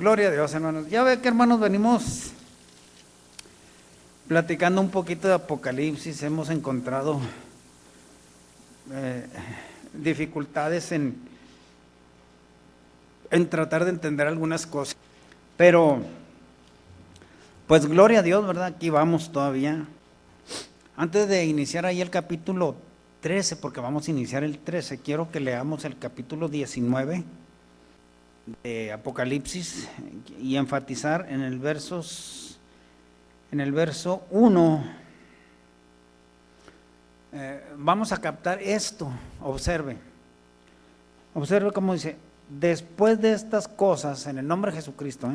Gloria a Dios, hermanos. Ya ve que, hermanos, venimos platicando un poquito de Apocalipsis. Hemos encontrado dificultades en tratar de entender algunas cosas. Pero, pues gloria a Dios, ¿verdad? Aquí vamos todavía. Antes de iniciar ahí el capítulo 13, porque vamos a iniciar el 13, quiero que leamos el capítulo 19 de Apocalipsis y enfatizar en el verso 1. Vamos a captar esto. Observe cómo dice: después de estas cosas, en el nombre de Jesucristo,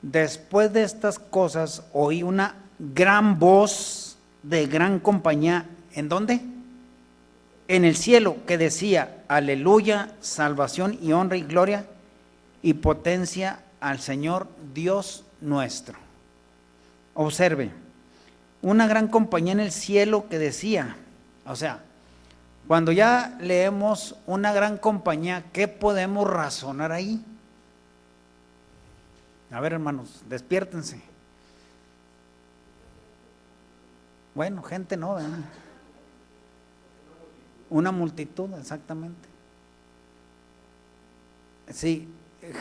después de estas cosas oí una gran voz de gran compañía. ¿En dónde? En el cielo, que decía: aleluya, salvación y honra y gloria y potencia al Señor Dios nuestro. Observe, una gran compañía en el cielo que decía, o sea, cuando ya leemos una gran compañía, ¿qué podemos razonar ahí? A ver, hermanos, despiértense. Bueno, gente no, ¿verdad? Una multitud, exactamente. Sí,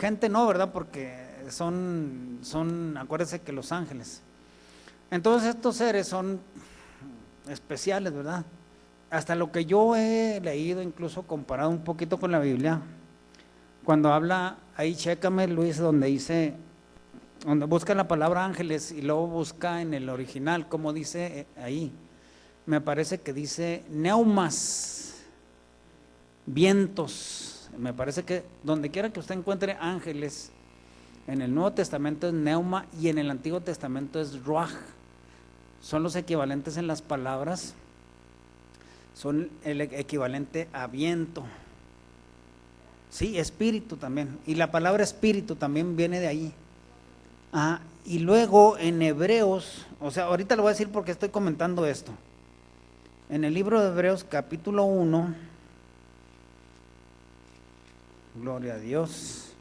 gente no, ¿verdad? Porque son, acuérdense que los ángeles. Entonces estos seres son especiales, ¿verdad? Hasta lo que yo he leído, incluso comparado un poquito con la Biblia, cuando habla, ahí chécame Luis, donde dice, donde busca la palabra ángeles y luego busca en el original, como dice ahí, me parece que dice neumas, vientos. Me parece que donde quiera que usted encuentre ángeles, en el Nuevo Testamento es neuma y en el Antiguo Testamento es ruaj. Son los equivalentes en las palabras, son el equivalente a viento. Sí, espíritu también. Y la palabra espíritu también viene de ahí. Y luego en Hebreos, o sea, ahorita lo voy a decir porque estoy comentando esto. En el libro de Hebreos capítulo 1, gloria a Dios,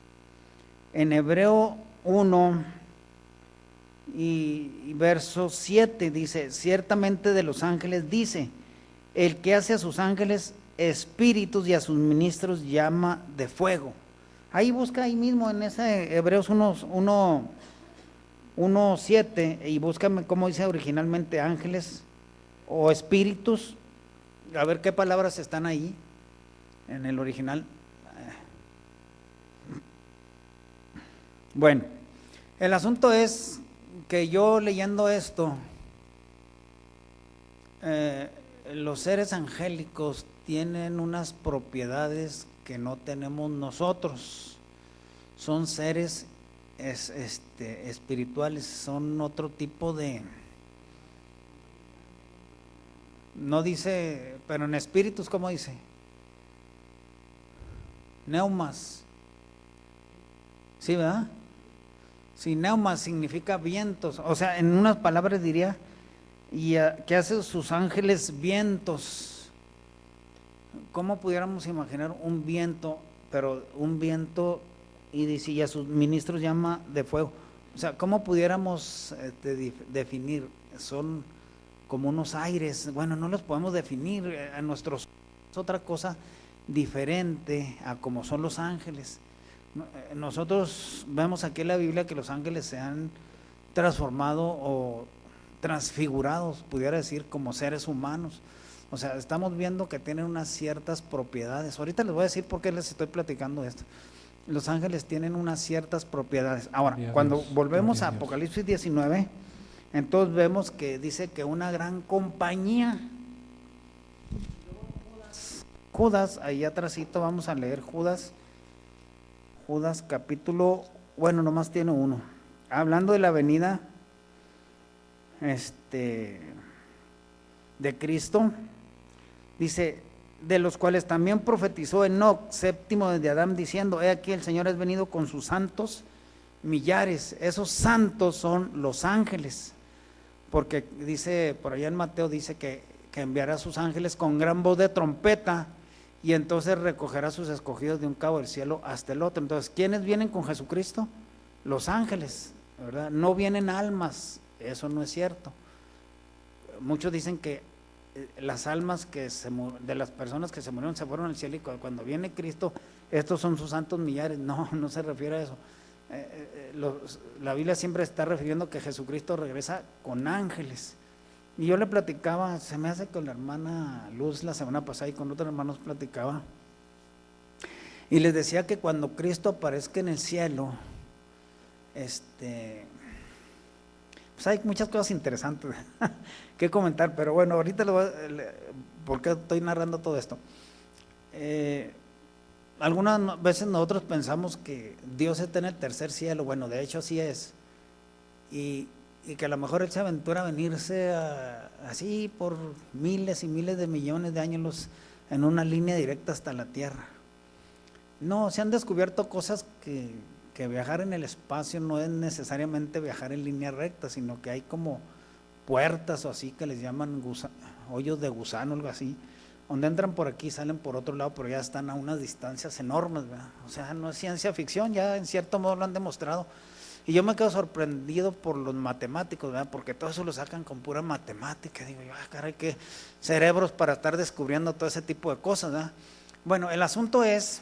en Hebreo 1 y verso 7 dice: ciertamente de los ángeles dice, el que hace a sus ángeles espíritus y a sus ministros llama de fuego. Ahí busca ahí mismo en ese Hebreos 1:7 y búscame cómo dice originalmente ángeles o espíritus, a ver qué palabras están ahí en el original. Bueno, el asunto es que yo leyendo esto, los seres angélicos tienen unas propiedades que no tenemos nosotros. Son seres espirituales, son otro tipo de, no dice, pero en espíritus, ¿cómo dice? Neumas. ¿Sí, verdad? Sí, neumas significa vientos, o sea, en unas palabras diría, y que hace sus ángeles vientos. ¿Cómo pudiéramos imaginar un viento, pero un viento, y dice, y a sus ministros llama de fuego? O sea, ¿cómo pudiéramos definir? Son como unos aires, bueno, no los podemos definir, a nuestros es otra cosa diferente a como son los ángeles. Nosotros vemos aquí en la Biblia que los ángeles se han transformado o transfigurados, pudiera decir, como seres humanos. O sea, estamos viendo que tienen unas ciertas propiedades. Ahorita les voy a decir por qué les estoy platicando esto. Los ángeles tienen unas ciertas propiedades. Ahora, cuando volvemos a Apocalipsis 19, entonces vemos que dice que una gran compañía. Judas, ahí atrásito vamos a leer Judas capítulo, bueno, nomás tiene uno, hablando de la venida de Cristo, dice: de los cuales también profetizó Enoc, séptimo desde Adán, diciendo: he aquí el Señor es venido con sus santos millares. Esos santos son los ángeles, porque dice, por allá en Mateo dice que enviará a sus ángeles con gran voz de trompeta, y entonces recogerá a sus escogidos de un cabo del cielo hasta el otro. Entonces, ¿quiénes vienen con Jesucristo? los ángeles, ¿verdad? No vienen almas, eso no es cierto. Muchos dicen que las almas de las personas que se murieron se fueron al cielo y cuando viene Cristo, estos son sus santos millares. No, no se refiere a eso. La Biblia siempre está refiriendo que Jesucristo regresa con ángeles. Y yo le platicaba, se me hace con la hermana Luz la semana pasada y con otros hermanos platicaba, y les decía que cuando Cristo aparezca en el cielo, pues hay muchas cosas interesantes que comentar, pero bueno, ahorita ¿por qué estoy narrando todo esto? Algunas veces nosotros pensamos que Dios está en el tercer cielo. Bueno, de hecho así es, y que a lo mejor Él se aventura a venirse así por miles y miles de millones de años en una línea directa hasta la tierra. No, se han descubierto cosas que viajar en el espacio no es necesariamente viajar en línea recta, sino que hay como puertas o así que les llaman hoyos de gusano, algo así, donde entran por aquí, salen por otro lado, pero ya están a unas distancias enormes, ¿verdad? O sea, no es ciencia ficción, ya en cierto modo lo han demostrado. Y yo me quedo sorprendido por los matemáticos, ¿verdad? Porque todo eso lo sacan con pura matemática. Digo yo, caray, qué cerebros para estar descubriendo todo ese tipo de cosas, ¿verdad? Bueno, el asunto es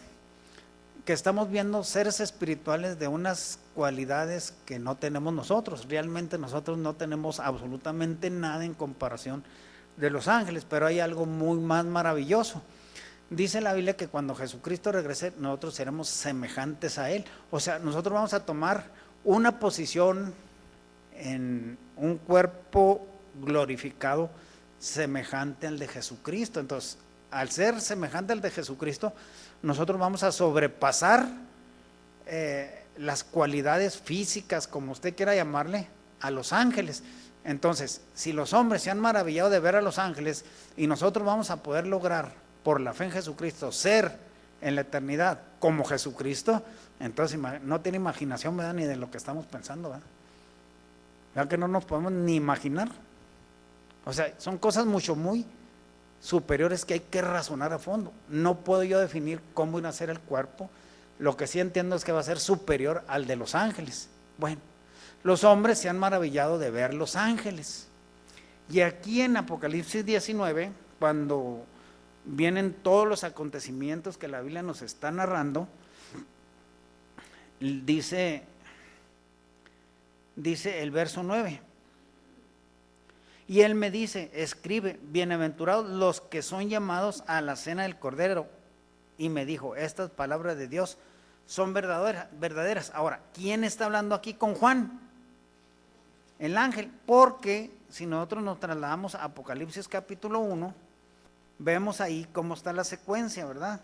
que estamos viendo seres espirituales de unas cualidades que no tenemos nosotros. Realmente nosotros no tenemos absolutamente nada en comparación de los ángeles, pero hay algo muy más maravilloso. Dice la Biblia que cuando Jesucristo regrese, nosotros seremos semejantes a Él. O sea, nosotros vamos a tomar una posición en un cuerpo glorificado semejante al de Jesucristo. Entonces, al ser semejante al de Jesucristo, nosotros vamos a sobrepasar las cualidades físicas, como usted quiera llamarle, a los ángeles. Entonces, si los hombres se han maravillado de ver a los ángeles, y nosotros vamos a poder lograr, por la fe en Jesucristo, ser en la eternidad como Jesucristo, entonces no tiene imaginación, ¿verdad? Ni de lo que estamos pensando, ¿verdad? ¿Verdad que no nos podemos ni imaginar? O sea, son cosas muy superiores que hay que razonar a fondo. No puedo yo definir cómo va a ser el cuerpo. Lo que sí entiendo es que va a ser superior al de los ángeles. Bueno, los hombres se han maravillado de ver los ángeles. Y aquí en Apocalipsis 19, cuando vienen todos los acontecimientos que la Biblia nos está narrando, dice el verso 9: y él me dice, escribe, bienaventurados los que son llamados a la cena del Cordero. Y me dijo, estas palabras de Dios son verdaderas. Ahora, ¿quién está hablando aquí con Juan? El ángel. Porque si nosotros nos trasladamos a Apocalipsis capítulo 1, vemos ahí cómo está la secuencia, ¿verdad?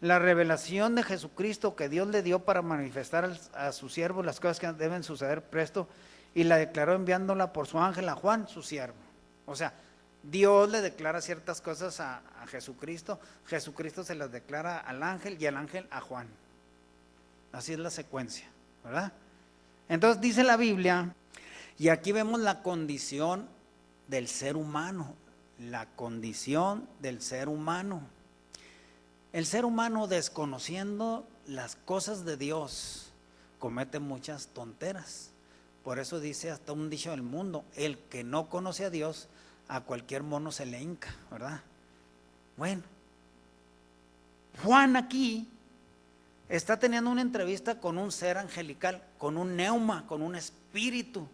La revelación de Jesucristo que Dios le dio para manifestar a su siervo las cosas que deben suceder presto, y la declaró enviándola por su ángel a Juan, su siervo. O sea, Dios le declara ciertas cosas a Jesucristo, Jesucristo se las declara al ángel y el ángel a Juan. Así es la secuencia, ¿verdad? Entonces dice la Biblia, y aquí vemos la condición del ser humano, la condición del ser humano. El ser humano, desconociendo las cosas de Dios, comete muchas tonteras. Por eso dice hasta un dicho del mundo, el que no conoce a Dios, a cualquier mono se le hinca, ¿verdad? Bueno, Juan aquí está teniendo una entrevista con un ser angelical, con un neuma, con un espíritu.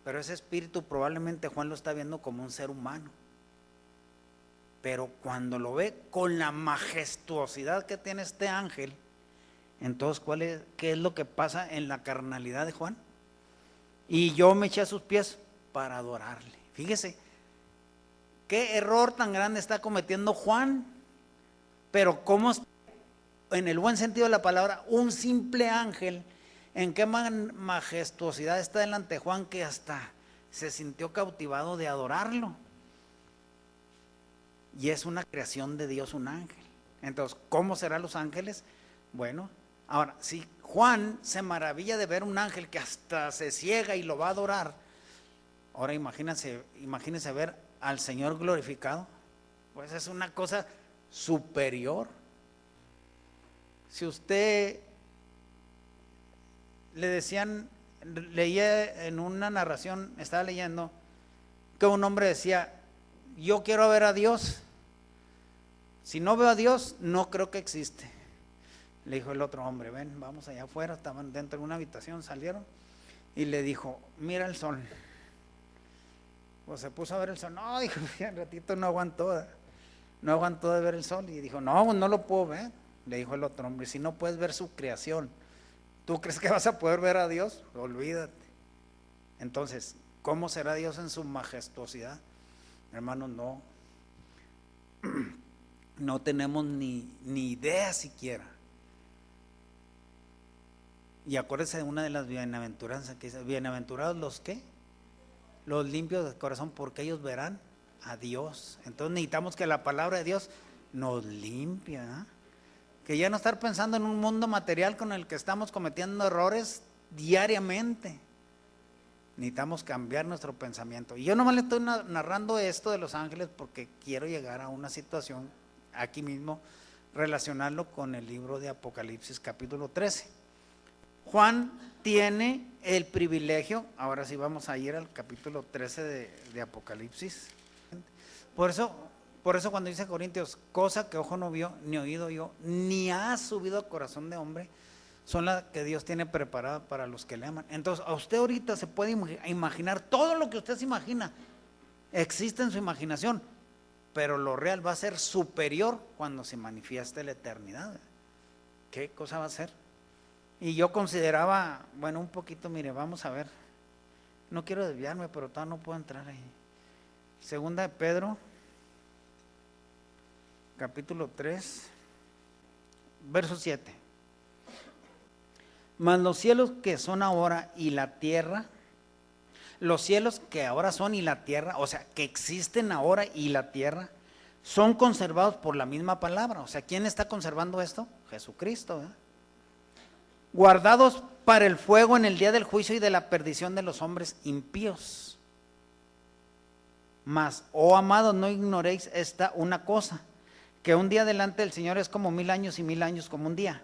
Pero ese espíritu probablemente Juan lo está viendo como un ser humano. Pero cuando lo ve con la majestuosidad que tiene este ángel, entonces ¿qué es lo que pasa en la carnalidad de Juan? Y yo me eché a sus pies para adorarle. Fíjese, qué error tan grande está cometiendo Juan, pero cómo, en el buen sentido de la palabra, un simple ángel, en qué majestuosidad está delante de Juan que hasta se sintió cautivado de adorarlo. Y es una creación de Dios, un ángel. Entonces, ¿cómo serán los ángeles? Bueno, ahora, si Juan se maravilla de ver un ángel que hasta se ciega y lo va a adorar, ahora imagínense ver al Señor glorificado. Pues es una cosa superior. Si usted le decían, leía en una narración, estaba leyendo, que un hombre decía, yo quiero ver a Dios, si no veo a Dios, no creo que existe. Le dijo el otro hombre, ven, vamos allá afuera, estaban dentro de una habitación, salieron, y le dijo, mira el sol. Pues se puso a ver el sol, no, dijo, un ratito no aguantó de ver el sol, y dijo, no, no lo puedo ver. Le dijo el otro hombre, si no puedes ver su creación, ¿tú crees que vas a poder ver a Dios? Olvídate. Entonces, ¿cómo será Dios en su majestuosidad? Hermanos, no tenemos ni idea siquiera. Y acuérdense de una de las bienaventuranzas que dice, bienaventurados los ¿qué? Los limpios de corazón, porque ellos verán a Dios. Entonces necesitamos que la palabra de Dios nos limpie, ¿eh? Que ya no estar pensando en un mundo material con el que estamos cometiendo errores diariamente. Necesitamos cambiar nuestro pensamiento. Y yo nomás le estoy narrando esto de los ángeles porque quiero llegar a una situación aquí mismo, relacionarlo con el libro de Apocalipsis capítulo 13. Juan tiene el privilegio, ahora sí vamos a ir al capítulo 13 de Apocalipsis. Por eso cuando dice Corintios, cosa que ojo no vio, ni oído yo, ni ha subido al corazón de hombre, son las que Dios tiene preparadas para los que le aman. Entonces a usted ahorita se puede imaginar todo lo que usted se imagina, existe en su imaginación, pero lo real va a ser superior cuando se manifieste la eternidad. ¿Qué cosa va a ser? Y yo consideraba, bueno, un poquito, mire, vamos a ver, no quiero desviarme, pero todavía no puedo entrar ahí. Segunda de Pedro, capítulo 3, verso 7. Mas los cielos que son ahora y la tierra, los cielos que ahora son y la tierra, o sea, que existen ahora y la tierra, son conservados por la misma palabra. O sea, ¿quién está conservando esto? Jesucristo, ¿verdad? Guardados para el fuego en el día del juicio y de la perdición de los hombres impíos. Mas, oh amados, no ignoréis esta una cosa, que un día delante del Señor es como 1000 años y 1000 años como un día.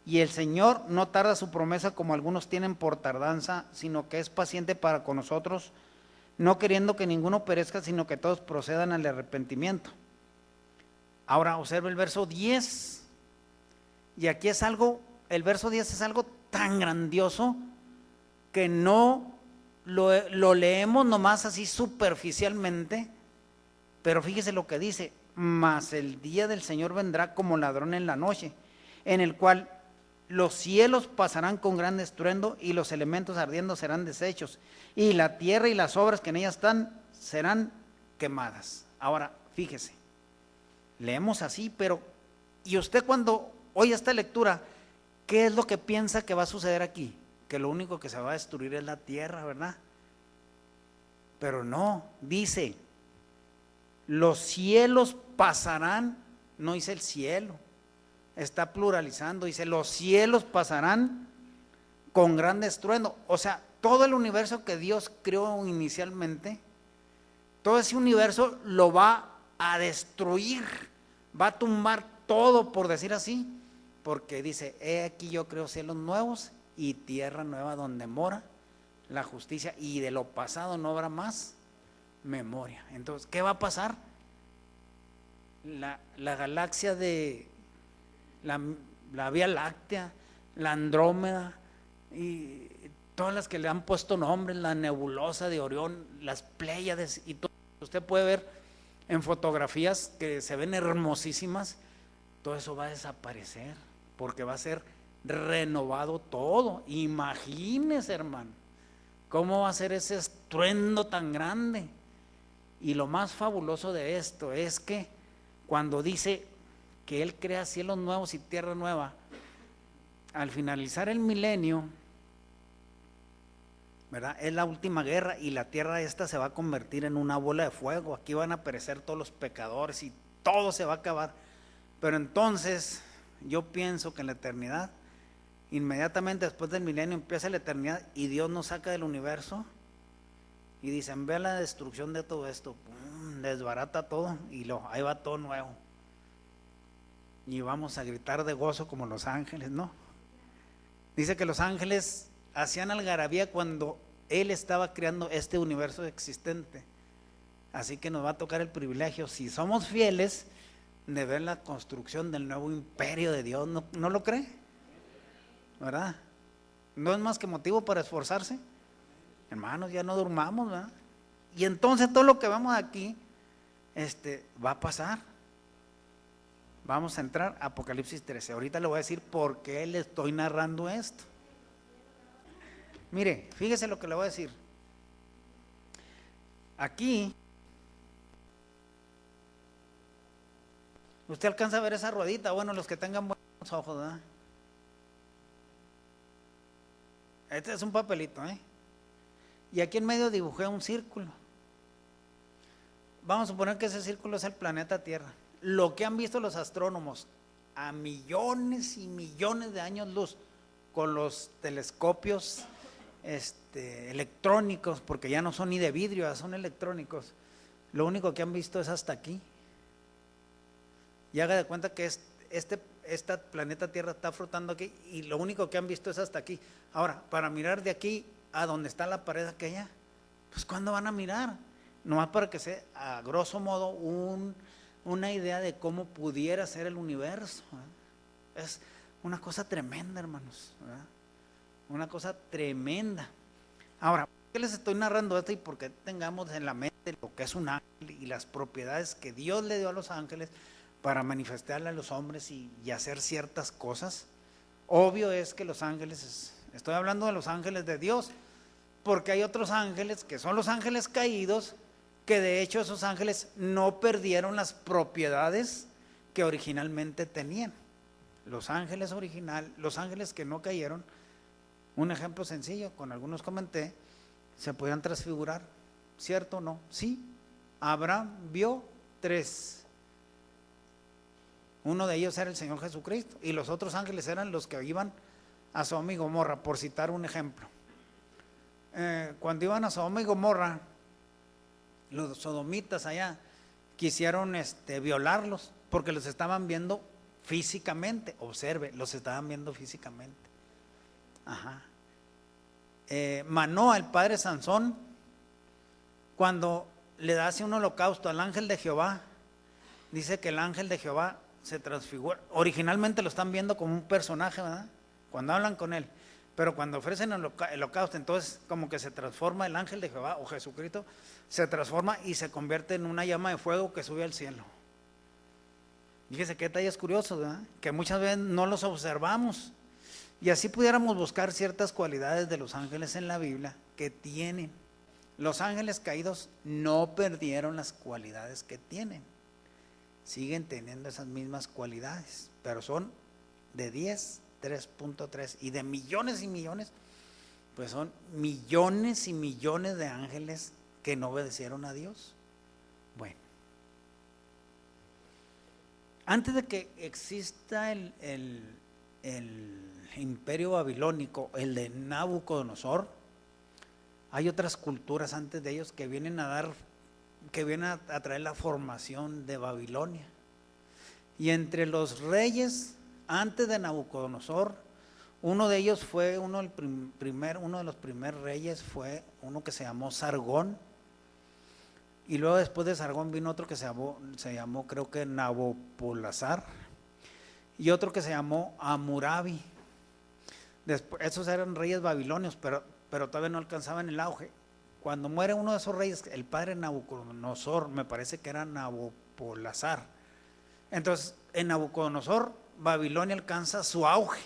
Y el Señor no tarda su promesa como algunos tienen por tardanza, sino que es paciente para con nosotros, no queriendo que ninguno perezca, sino que todos procedan al arrepentimiento. Ahora observe el verso 10, y aquí es algo, el verso 10 es algo tan grandioso que no lo leemos nomás así superficialmente, pero fíjese lo que dice, mas el día del Señor vendrá como ladrón en la noche, en el cual los cielos pasarán con gran estruendo y los elementos ardiendo serán deshechos y la tierra y las obras que en ella están serán quemadas. Ahora, fíjese, leemos así, pero ¿y usted cuando oye esta lectura, qué es lo que piensa que va a suceder aquí? Que lo único que se va a destruir es la tierra, ¿verdad? Pero no, dice, los cielos pasarán, no dice el cielo, está pluralizando, dice los cielos pasarán con gran estruendo. O sea, todo el universo que Dios creó inicialmente, todo ese universo lo va a destruir, va a tumbar todo, por decir así, porque dice, he aquí yo creo cielos nuevos y tierra nueva donde mora la justicia, y de lo pasado no habrá más memoria. Entonces, ¿qué va a pasar? La galaxia de la Vía Láctea, la Andrómeda y todas las que le han puesto nombres, la nebulosa de Orión, las Pléyades y todo, usted puede ver en fotografías que se ven hermosísimas, todo eso va a desaparecer porque va a ser renovado todo. Imagínese, hermano, cómo va a ser ese estruendo tan grande. Y lo más fabuloso de esto es que cuando dice que Él crea cielos nuevos y tierra nueva, al finalizar el milenio, ¿verdad? Es la última guerra y la tierra esta se va a convertir en una bola de fuego. Aquí van a perecer todos los pecadores y todo se va a acabar. Pero entonces yo pienso que en la eternidad, inmediatamente después del milenio empieza la eternidad y Dios nos saca del universo y dicen, ve la destrucción de todo esto, ¡pum!, desbarata todo y ahí va todo nuevo. Y vamos a gritar de gozo como los ángeles, ¿no? Dice que los ángeles hacían algarabía cuando Él estaba creando este universo existente. Así que nos va a tocar el privilegio, si somos fieles, de ver la construcción del nuevo imperio de Dios. ¿No lo cree? ¿Verdad? ¿No es más que motivo para esforzarse? Hermanos, ya no durmamos, ¿verdad? Y entonces todo lo que vemos aquí va a pasar. Vamos a entrar a Apocalipsis 13. Ahorita le voy a decir por qué le estoy narrando esto. Mire, fíjese lo que le voy a decir. Aquí, usted alcanza a ver esa ruedita. Bueno, los que tengan buenos ojos, ¿verdad? Este es un papelito, ¿eh? Y aquí en medio dibujé un círculo. Vamos a suponer que ese círculo es el planeta Tierra. Lo que han visto los astrónomos a millones y millones de años luz con los telescopios electrónicos, porque ya no son ni de vidrio, ya son electrónicos. Lo único que han visto es hasta aquí. Y haga de cuenta que este planeta Tierra está flotando aquí y lo único que han visto es hasta aquí. Ahora, para mirar de aquí a donde está la pared aquella, pues ¿cuándo van a mirar? Nomás para que sea, a grosso modo, una idea de cómo pudiera ser el universo, ¿verdad? Es una cosa tremenda, hermanos, ¿verdad? Una cosa tremenda. Ahora, ¿por qué les estoy narrando esto y por qué tengamos en la mente lo que es un ángel y las propiedades que Dios le dio a los ángeles para manifestarle a los hombres y hacer ciertas cosas? Obvio es que los ángeles, estoy hablando de los ángeles de Dios, porque hay otros ángeles que son los ángeles caídos, que de hecho esos ángeles no perdieron las propiedades que originalmente tenían. Los ángeles los ángeles que no cayeron, un ejemplo sencillo, con algunos comenté, se podían transfigurar, ¿cierto o no? Sí, Abraham vio 3. Uno de ellos era el Señor Jesucristo y los otros ángeles eran los que iban a Sodoma y Gomorra, por citar un ejemplo. Cuando iban a Sodoma y Gomorra, los sodomitas allá quisieron violarlos porque los estaban viendo físicamente. Observe, los estaban viendo físicamente. Ajá. Manoa, el padre Sansón, cuando le hace un holocausto al ángel de Jehová, dice que el ángel de Jehová se transfigura. Originalmente lo están viendo como un personaje, ¿verdad? Cuando hablan con él. Pero cuando ofrecen el holocausto, entonces como que se transforma el ángel de Jehová o Jesucristo, se transforma y se convierte en una llama de fuego que sube al cielo. Fíjese qué detalles curiosos, ¿verdad? Que muchas veces no los observamos. Y así pudiéramos buscar ciertas cualidades de los ángeles en la Biblia que tienen. Los ángeles caídos no perdieron las cualidades que tienen. Siguen teniendo esas mismas cualidades, pero son de 10, 3.3 y de millones y millones, pues son millones y millones de ángeles que no obedecieron a Dios. Bueno, antes de que exista el imperio babilónico, el de Nabucodonosor, hay otras culturas antes de ellos que vienen a traer la formación de Babilonia. Y entre los reyes antes de Nabucodonosor, uno de ellos fue uno de los primeros reyes fue uno que se llamó Sargón, y luego después de Sargón vino otro que se llamó creo que Nabopolassar, y otro que se llamó Hammurabi. Esos eran reyes babilonios, pero todavía no alcanzaban el auge. Cuando muere uno de esos reyes, el padre Nabucodonosor, me parece que era Nabopolassar. Entonces, en Nabucodonosor, Babilonia alcanza su auge,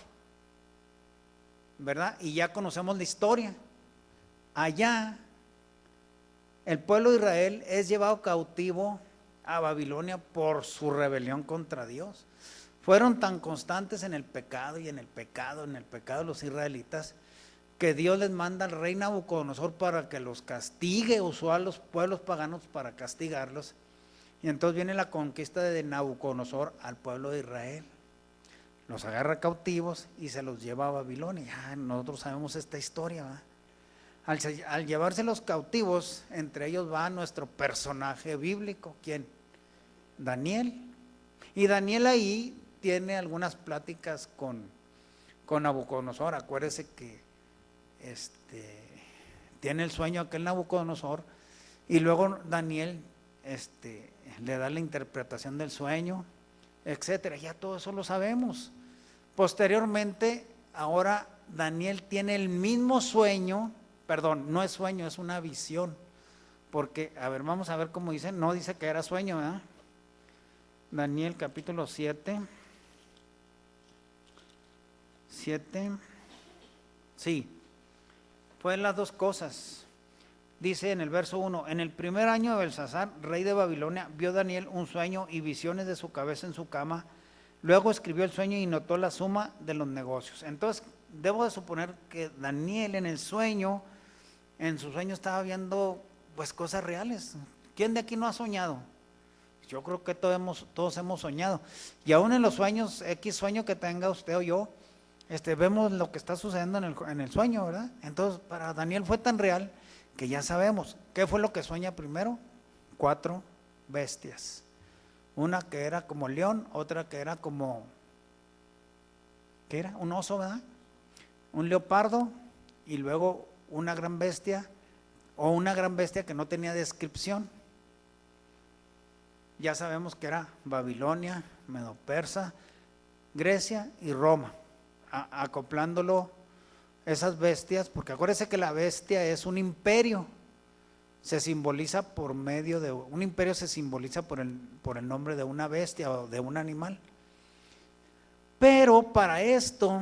¿verdad? Y ya conocemos la historia. Allá, el pueblo de Israel es llevado cautivo a Babilonia por su rebelión contra Dios. Fueron tan constantes en el pecado los israelitas, que Dios les manda al rey Nabucodonosor para que los castigue, usó a los pueblos paganos para castigarlos. Y entonces viene la conquista de Nabucodonosor al pueblo de Israel. Los agarra cautivos y se los lleva a Babilonia. Nosotros sabemos esta historia, ¿verdad? Al llevarse los cautivos, entre ellos va nuestro personaje bíblico. ¿Quién? Daniel. Y Daniel ahí tiene algunas pláticas con Nabucodonosor. Acuérdese que tiene el sueño aquel Nabucodonosor, y luego Daniel le da la interpretación del sueño, etcétera. Ya todo eso lo sabemos. Posteriormente, ahora Daniel tiene el mismo sueño, perdón, no es sueño, es una visión, porque, a ver, vamos a ver cómo dice, no dice que era sueño, ¿verdad? Daniel capítulo 7, sí, fue las dos cosas. Dice en el verso 1, en el primer año de Belsasar, rey de Babilonia, vio Daniel un sueño y visiones de su cabeza en su cama. Luego escribió el sueño y notó la suma de los negocios. Entonces, debo de suponer que Daniel en su sueño estaba viendo pues cosas reales. ¿Quién de aquí no ha soñado? Yo creo que todos hemos soñado. Y aún en los sueños, X sueño que tenga usted o yo, vemos lo que está sucediendo en el sueño, ¿verdad? Entonces, para Daniel fue tan real que ya sabemos. ¿Qué fue lo que sueña primero? 4 bestias. Una que era como león, otra que era como, ¿qué era? Un oso, ¿verdad? Un leopardo, y luego una gran bestia, o una gran bestia que no tenía descripción. Ya sabemos que era Babilonia, Medo-Persa, Grecia y Roma, acoplándolo esas bestias, porque acuérdense que la bestia es un imperio, se simboliza por medio de, un imperio se simboliza por el nombre de una bestia o de un animal. Pero para esto,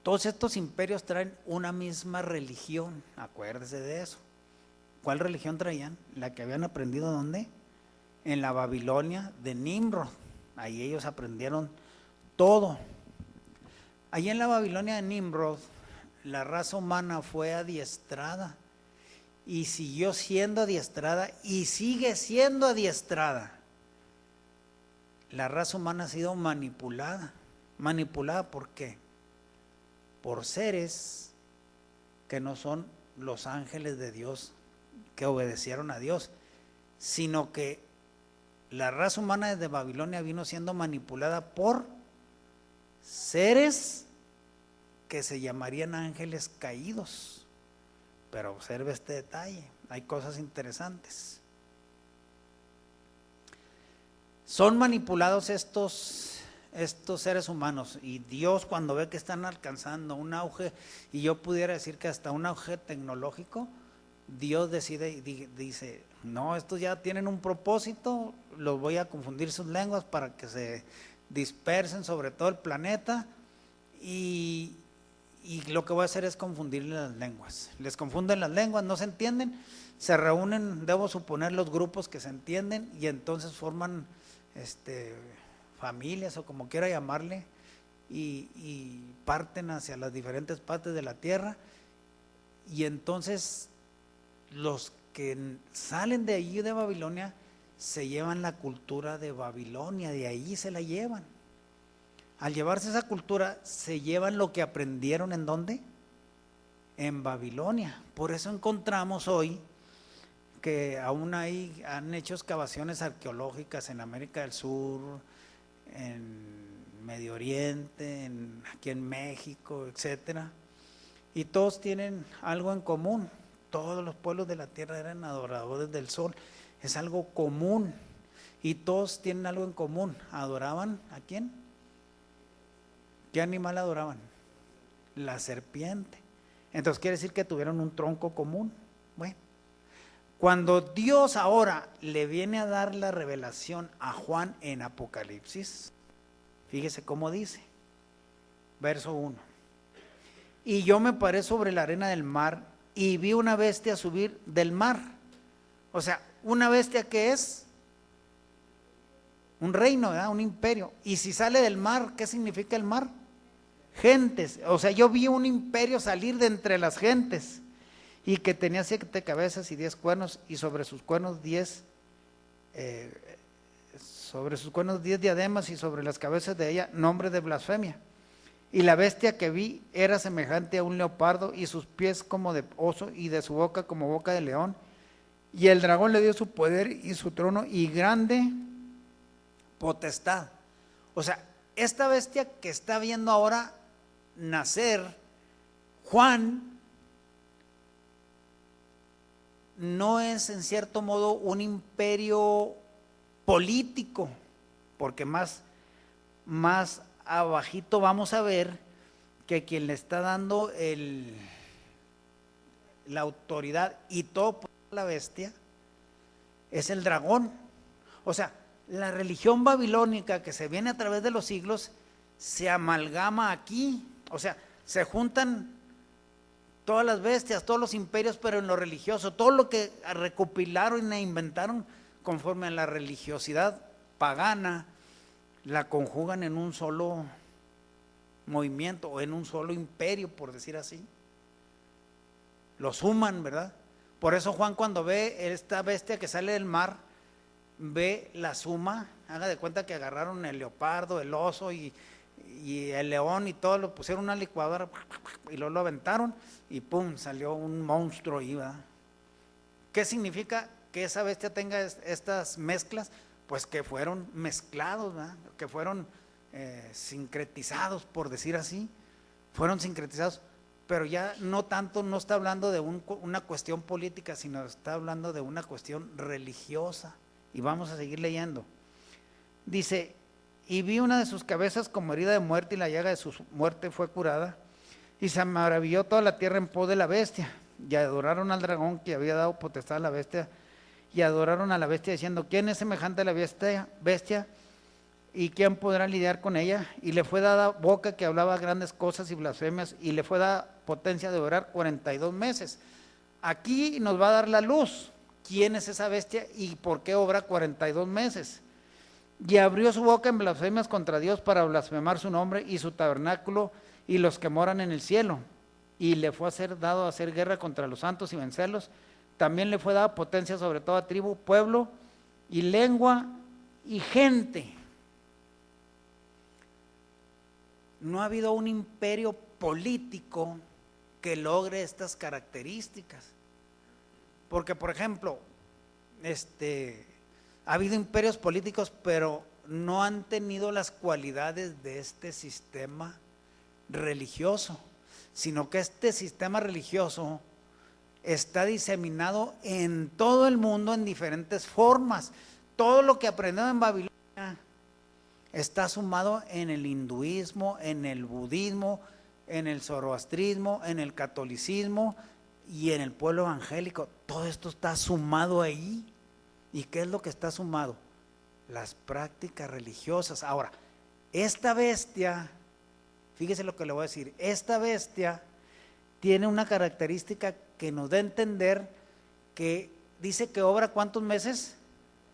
todos estos imperios traen una misma religión, acuérdese de eso. ¿Cuál religión traían? La que habían aprendido, ¿dónde? En la Babilonia de Nimrod. Ahí ellos aprendieron todo. Allí en la Babilonia de Nimrod, la raza humana fue adiestrada y siguió siendo adiestrada y sigue siendo adiestrada. La raza humana ha sido manipulada. ¿Manipulada por qué? Por seres que no son los ángeles de Dios, que obedecieron a Dios, sino que la raza humana desde Babilonia vino siendo manipulada por seres que se llamarían ángeles caídos. Pero observe este detalle, hay cosas interesantes. Son manipulados estos seres humanos, y Dios, cuando ve que están alcanzando un auge, y yo pudiera decir que hasta un auge tecnológico, Dios decide y dice, no, estos ya tienen un propósito, los voy a confundir sus lenguas para que se dispersen sobre todo el planeta, y lo que voy a hacer es confundirles las lenguas. Les confunden las lenguas, no se entienden, se reúnen, debo suponer, los grupos que se entienden, y entonces forman familias o como quiera llamarle, y parten hacia las diferentes partes de la tierra, y entonces los que salen de allí de Babilonia se llevan la cultura de Babilonia, de ahí se la llevan. Al llevarse esa cultura, se llevan lo que aprendieron, ¿en dónde? En Babilonia. Por eso encontramos hoy que aún han hecho excavaciones arqueológicas en América del Sur, en Medio Oriente, aquí en México, etcétera, y todos tienen algo en común. Todos los pueblos de la tierra eran adoradores del sol, es algo común, y todos tienen algo en común. ¿Adoraban a quién? ¿Qué animal adoraban? La serpiente. Entonces quiere decir que tuvieron un tronco común. Bueno, cuando Dios ahora le viene a dar la revelación a Juan en Apocalipsis, fíjese cómo dice, verso 1. Y yo me paré sobre la arena del mar y vi una bestia subir del mar. O sea, una bestia que es un reino, ¿verdad? Un imperio. Y si sale del mar, ¿qué significa el mar? Gentes. O sea, yo vi un imperio salir de entre las gentes, y que tenía 7 cabezas y 10 cuernos, y sobre sus cuernos 10 diademas, y sobre las cabezas de ella nombre de blasfemia. Y la bestia que vi era semejante a un leopardo, y sus pies como de oso, y de su boca como boca de león. Y el dragón le dio su poder y su trono y grande potestad. O sea, esta bestia que está viendo ahora nacer Juan no es en cierto modo un imperio político, porque más abajito vamos a ver que quien le está dando la autoridad y todo por la bestia es el dragón. O sea, la religión babilónica que se viene a través de los siglos se amalgama aquí, o sea, se juntan todas las bestias, todos los imperios, pero en lo religioso, todo lo que recopilaron e inventaron conforme a la religiosidad pagana, la conjugan en un solo movimiento o en un solo imperio, por decir así. Lo suman, ¿verdad? Por eso Juan, cuando ve esta bestia que sale del mar, ve la suma, haga de cuenta que agarraron el leopardo, el oso y el león y todo, lo pusieron en una licuadora y luego lo aventaron y pum, salió un monstruo ahí, ¿verdad? ¿Qué significa que esa bestia tenga estas mezclas? Pues que fueron mezclados, ¿verdad? Que fueron sincretizados, por decir así, fueron sincretizados, pero ya no tanto, no está hablando de una cuestión política, sino está hablando de una cuestión religiosa. Y vamos a seguir leyendo. Dice: y vi una de sus cabezas como herida de muerte, y la llaga de su muerte fue curada, y se maravilló toda la tierra en pos de la bestia, y adoraron al dragón que había dado potestad a la bestia, y adoraron a la bestia diciendo: ¿quién es semejante a la bestia? ¿Y quién podrá lidiar con ella? Y le fue dada boca que hablaba grandes cosas y blasfemias, y le fue dada potencia de orar 42 meses. Aquí nos va a dar la luz. ¿Quién es esa bestia y por qué obra 42 meses? Y abrió su boca en blasfemias contra Dios para blasfemar su nombre y su tabernáculo y los que moran en el cielo. Y le fue dado a hacer guerra contra los santos y vencerlos. También le fue dada potencia sobre toda tribu, pueblo y lengua y gente. No ha habido un imperio político que logre estas características. Porque, por ejemplo, ha habido imperios políticos, pero no han tenido las cualidades de este sistema religioso, sino que este sistema religioso está diseminado en todo el mundo en diferentes formas. Todo lo que aprendieron en Babilonia está sumado en el hinduismo, en el budismo, en el zoroastrismo, en el catolicismo y en el pueblo evangélico. Todo esto está sumado ahí. ¿Y qué es lo que está sumado? Las prácticas religiosas. Ahora, esta bestia, fíjese lo que le voy a decir, esta bestia tiene una característica que nos da a entender que dice que obra ¿cuántos meses?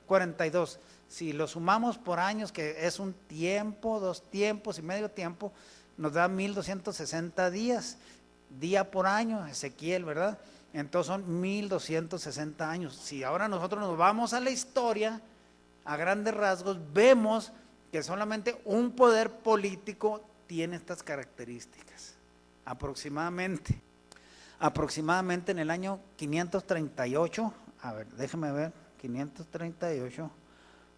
42. Si lo sumamos por años, que es un tiempo, 2 tiempos y medio tiempo, nos da 1260 días, día por año, Ezequiel, ¿verdad? Entonces son 1260 años. Si ahora nosotros nos vamos a la historia, a grandes rasgos, vemos que solamente un poder político tiene estas características. Aproximadamente en el año 538, a ver, déjeme ver, 538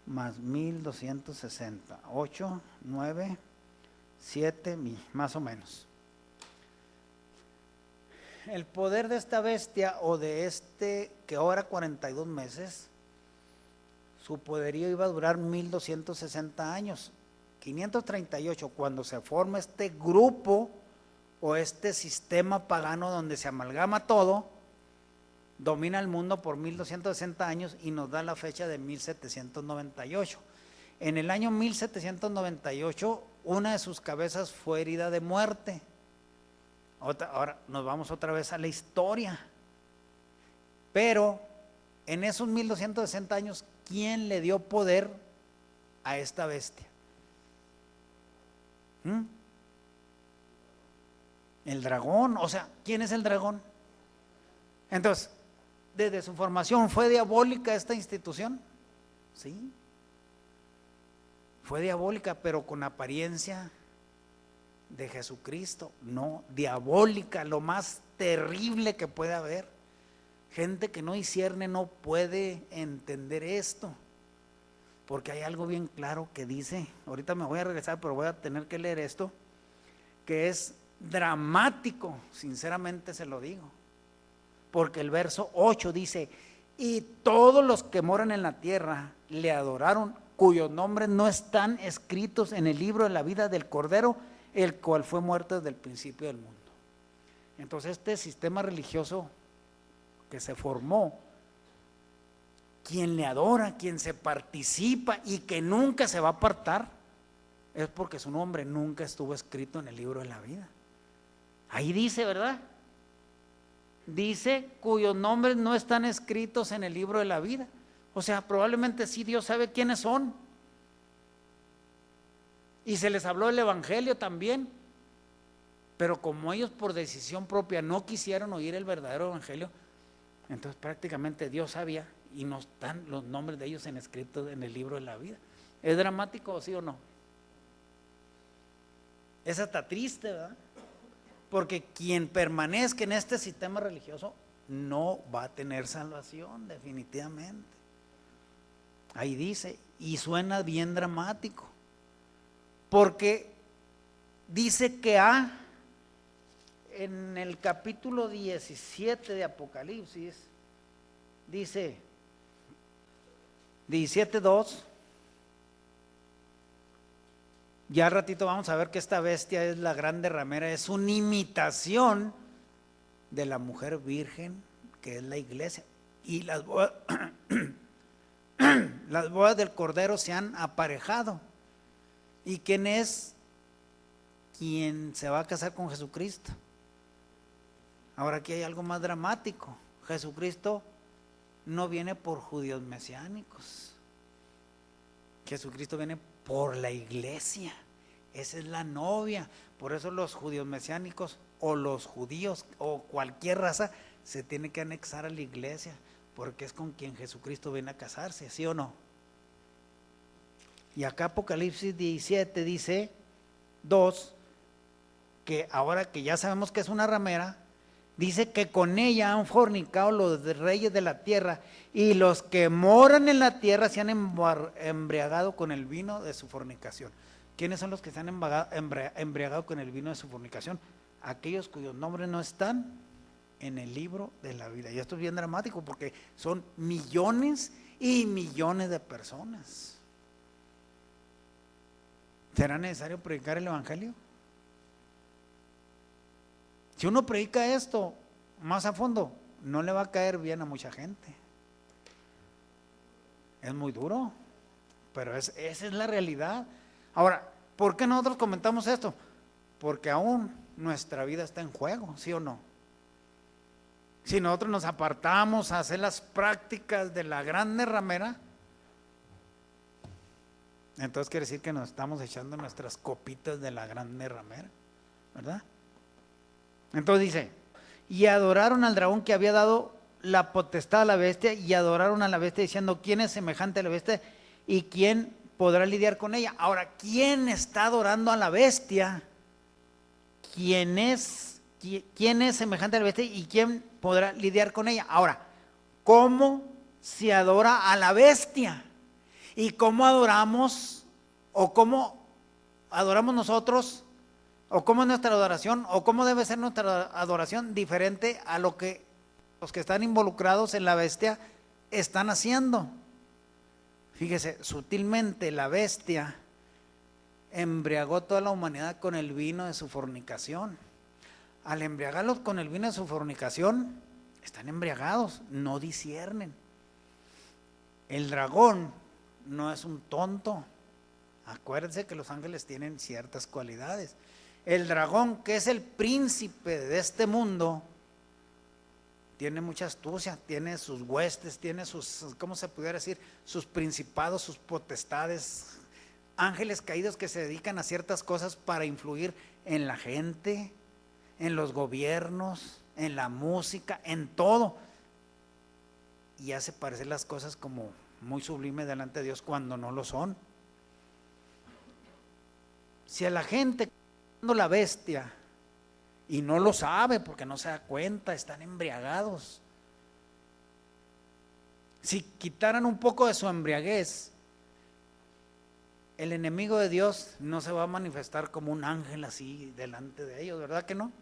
más 1260, 8, 9, 7, más o menos. El poder de esta bestia o de este que obra 42 meses, su poderío iba a durar 1260 años. 538, cuando se forma este grupo o este sistema pagano donde se amalgama todo, domina el mundo por 1260 años y nos da la fecha de 1798. En el año 1798, una de sus cabezas fue herida de muerte. Ahora nos vamos otra vez a la historia. Pero en esos 1260 años, ¿quién le dio poder a esta bestia? El dragón. O sea, ¿quién es el dragón? Entonces, desde su formación, ¿fue diabólica esta institución? Sí. Fue diabólica, pero con apariencia de Jesucristo. No, diabólica, lo más terrible que puede haber. Gente que no discierne no puede entender esto, porque hay algo bien claro que dice, ahorita me voy a regresar, pero voy a tener que leer esto, que es dramático, sinceramente se lo digo, porque el verso 8 dice: y todos los que moran en la tierra le adoraron, cuyos nombres no están escritos en el libro de la vida del Cordero, el cual fue muerto desde el principio del mundo. Entonces este sistema religioso que se formó, quien le adora, quien se participa y que nunca se va a apartar, es porque su nombre nunca estuvo escrito en el libro de la vida. Ahí dice, ¿verdad? Dice cuyos nombres no están escritos en el libro de la vida. O sea, probablemente sí Dios sabe quiénes son. Y se les habló del evangelio también. Pero como ellos por decisión propia no quisieron oír el verdadero evangelio, entonces prácticamente Dios sabía y no están los nombres de ellos escritos en el libro de la vida. ¿Es dramático, sí o no? Es hasta triste, ¿verdad? Porque quien permanezca en este sistema religioso no va a tener salvación, definitivamente. Ahí dice, y suena bien dramático, porque dice que en el capítulo 17 de Apocalipsis, dice 17:2, ya al ratito vamos a ver que esta bestia es la grande ramera, es una imitación de la mujer virgen que es la iglesia, y las bodas, las bodas del Cordero se han aparejado. ¿Y quién es quien se va a casar con Jesucristo? Ahora aquí hay algo más dramático. Jesucristo no viene por judíos mesiánicos, Jesucristo viene por la iglesia. Esa es la novia. Por eso los judíos mesiánicos o los judíos o cualquier raza se tiene que anexar a la iglesia, porque es con quien Jesucristo viene a casarse, ¿sí o no? Y acá Apocalipsis 17 dice 2, que ahora que ya sabemos que es una ramera, dice que con ella han fornicado los reyes de la tierra, y los que moran en la tierra se han embriagado con el vino de su fornicación. ¿Quiénes son los que se han embriagado con el vino de su fornicación? Aquellos cuyos nombres no están en el libro de la vida. Y esto es bien dramático porque son millones y millones de personas. ¿Será necesario predicar el evangelio? Si uno predica esto más a fondo, no le va a caer bien a mucha gente. Es muy duro, pero esa es la realidad. Ahora, ¿por qué nosotros comentamos esto? Porque aún nuestra vida está en juego, ¿sí o no? Si nosotros nos apartamos a hacer las prácticas de la grande ramera, entonces quiere decir que nos estamos echando nuestras copitas de la grande ramera, ¿verdad? Entonces dice, y adoraron al dragón que había dado la potestad a la bestia, y adoraron a la bestia diciendo, ¿quién es semejante a la bestia y quién podrá lidiar con ella? Ahora, ¿quién está adorando a la bestia? ¿Quién es semejante a la bestia y quién podrá lidiar con ella? Ahora, ¿cómo se adora a la bestia? ¿Y cómo adoramos, o cómo adoramos nosotros, o cómo es nuestra adoración, o cómo debe ser nuestra adoración diferente a lo que los que están involucrados en la bestia están haciendo? Fíjese, sutilmente la bestia embriagó toda la humanidad con el vino de su fornicación. Al embriagarlos con el vino de su fornicación, están embriagados, no disciernen. El dragón no es un tonto. Acuérdense que los ángeles tienen ciertas cualidades. El dragón, que es el príncipe de este mundo, tiene mucha astucia, tiene sus huestes, tiene sus, ¿cómo se pudiera decir? Sus principados, sus potestades, ángeles caídos que se dedican a ciertas cosas para influir en la gente, en los gobiernos, en la música, en todo. Y hace parecer las cosas como muy sublimes delante de Dios cuando no lo son. Si a la gente, la bestia, y no lo sabe porque no se da cuenta, están embriagados. Si quitaran un poco de su embriaguez el enemigo de Dios no se va a manifestar como un ángel así delante de ellos, ¿verdad que no?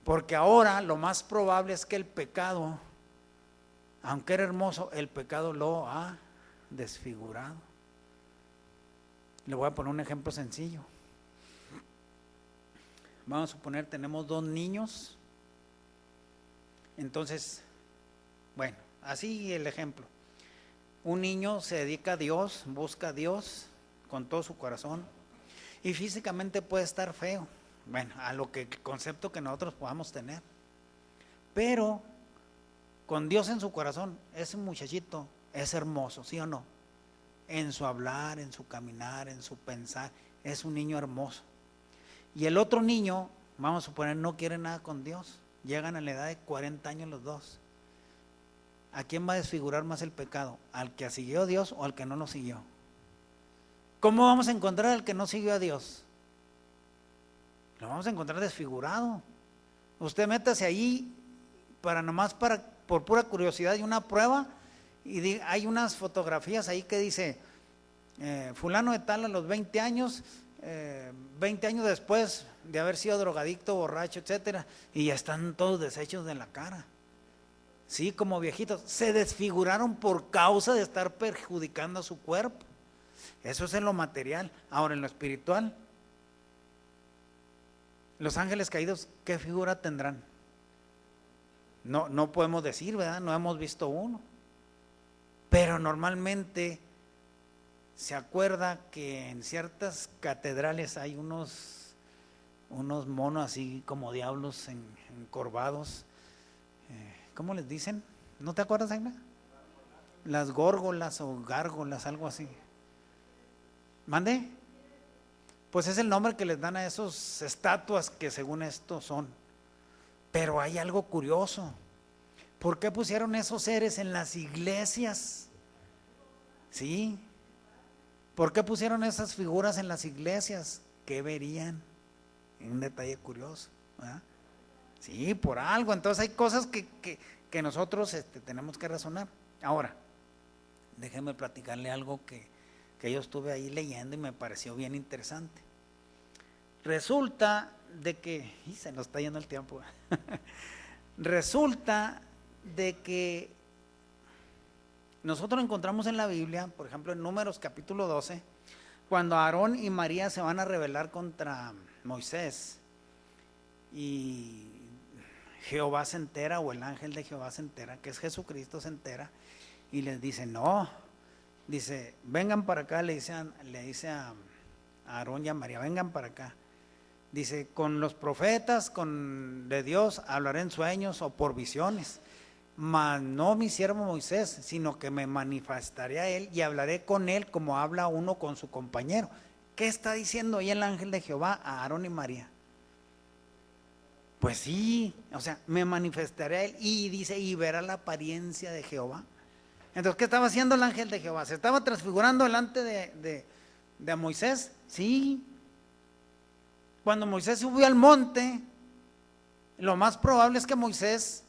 Porque ahora lo más probable es que el pecado, aunque era hermoso, el pecado lo ha desfigurado. Le voy a poner un ejemplo sencillo. Vamos a suponer, tenemos 2 niños. Entonces, bueno, así el ejemplo. Un niño se dedica a Dios, busca a Dios con todo su corazón, y físicamente puede estar feo, bueno, a lo que el concepto que nosotros podamos tener, pero con Dios en su corazón, ese muchachito es hermoso, ¿sí o no? En su hablar, en su caminar, en su pensar, es un niño hermoso. Y el otro niño, vamos a suponer, no quiere nada con Dios, llegan a la edad de 40 años los dos. ¿A quién va a desfigurar más el pecado? ¿Al que siguió a Dios o al que no lo siguió? ¿Cómo vamos a encontrar al que no siguió a Dios? Lo vamos a encontrar desfigurado. Usted métase ahí por pura curiosidad y una prueba, y hay unas fotografías ahí que dice fulano de tal a los 20 años, 20 años después de haber sido drogadicto, borracho, etcétera, y ya están todos deshechos de la cara. Sí, como viejitos, se desfiguraron por causa de estar perjudicando a su cuerpo. Eso es en lo material. Ahora en lo espiritual, los ángeles caídos, ¿qué figura tendrán? No podemos decir, ¿verdad? No hemos visto uno. Pero normalmente se acuerda que en ciertas catedrales hay unos monos así como diablos encorvados. ¿Cómo les dicen? ¿No te acuerdas, Aina? Las górgolas o gárgolas, algo así. ¿Mande? Pues es el nombre que les dan a esos estatuas que según esto son. Pero hay algo curioso. ¿Por qué pusieron esos seres en las iglesias? ¿Sí? ¿Por qué pusieron esas figuras en las iglesias? ¿Qué verían? Un detalle curioso, ¿verdad? Sí, por algo. Entonces hay cosas que nosotros tenemos que razonar. Ahora, déjeme platicarle algo que yo estuve ahí leyendo y me pareció bien interesante. Resulta de que, se nos está yendo el tiempo. Resulta de que nosotros encontramos en la Biblia, por ejemplo en Números capítulo 12, cuando Aarón y María se van a rebelar contra Moisés, y Jehová se entera, o el ángel de Jehová se entera, que es Jesucristo, se entera y les dice, no, dice, vengan para acá, le dice a Aarón y a María, vengan para acá. Dice, con los profetas de Dios hablaré en sueños o por visiones, mas no mi siervo Moisés, sino que me manifestaré a él y hablaré con él como habla uno con su compañero. ¿Qué está diciendo ahí el ángel de Jehová a Aarón y María? Pues sí, o sea, me manifestaré a él, y dice, y verá la apariencia de Jehová. Entonces, ¿qué estaba haciendo el ángel de Jehová? ¿Se estaba transfigurando delante de Moisés? Sí. Cuando Moisés subió al monte, lo más probable es que Moisés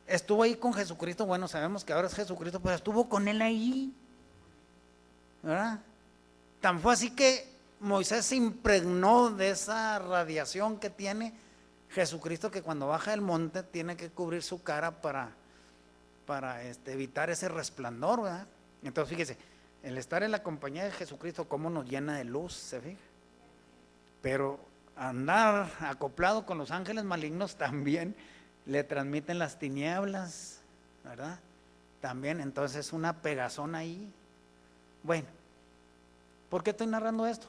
estuvo ahí con Jesucristo. Bueno, sabemos que ahora es Jesucristo, pero estuvo con él ahí, ¿verdad? Tan fue así que Moisés se impregnó de esa radiación que tiene Jesucristo, que cuando baja del monte tiene que cubrir su cara para evitar ese resplandor, ¿verdad? Entonces fíjese, el estar en la compañía de Jesucristo, cómo nos llena de luz, ¿se fija? Pero andar acoplado con los ángeles malignos también le transmiten las tinieblas, ¿verdad? También, entonces una pegazón ahí. Bueno, ¿por qué estoy narrando esto?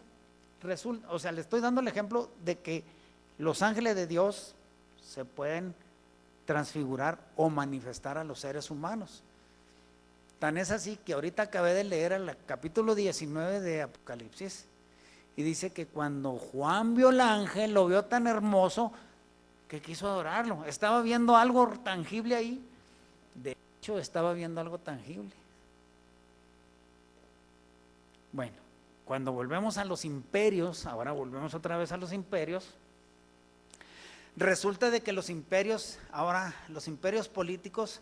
Resulta, o sea, le estoy dando el ejemplo de que los ángeles de Dios se pueden transfigurar o manifestar a los seres humanos. Tan es así que ahorita acabé de leer el capítulo 19 de Apocalipsis, y dice que cuando Juan vio al ángel, lo vio tan hermoso que quiso adorarlo. Estaba viendo algo tangible ahí. De hecho, estaba viendo algo tangible. Bueno, cuando volvemos a los imperios, ahora volvemos otra vez a los imperios, resulta de que los imperios, ahora los imperios políticos